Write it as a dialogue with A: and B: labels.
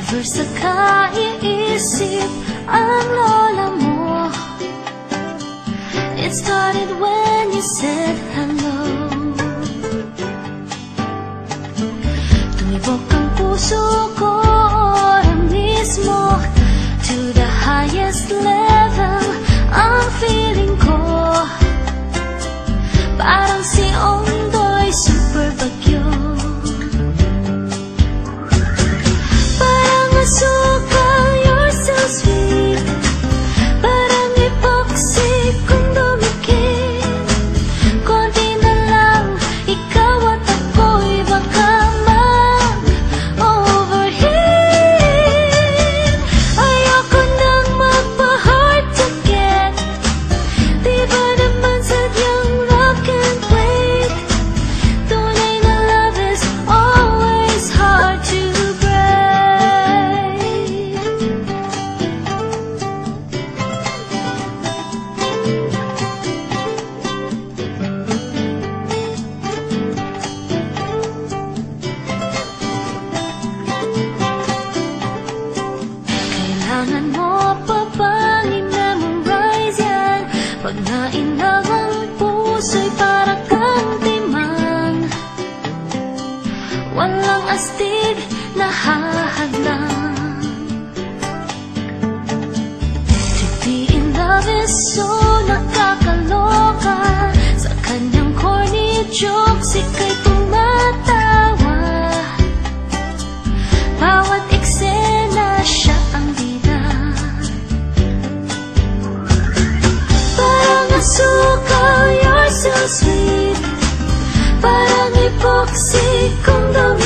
A: Never sa kaiisip ang lola mo. It started when you said hello. Tumibok ang puso ko oras mismo. To the highest level ang feeling ko. Parang si Ondoy super bagyo. Parang asukal, you're so sweet. Parang epoxy kung dumikit. Konti na lang, ikaw at ako'y baka mag-overheat. Ayoko nang magpa-hard to get. Di ba naman sadyang love can't wait. Tunay na love is always hard to break. Kailangan mo pa bang i-memorize yan? Pag nainag ang puso'y para kang timang. Walang astig na hahadlang. To be in love is so nakakaloka. Sa kanyang corny jokes, ika'y tumatawa. Bawat eksena siya ang bida. Parang asukal, you're so sweet. Parang epoxy kung dumi.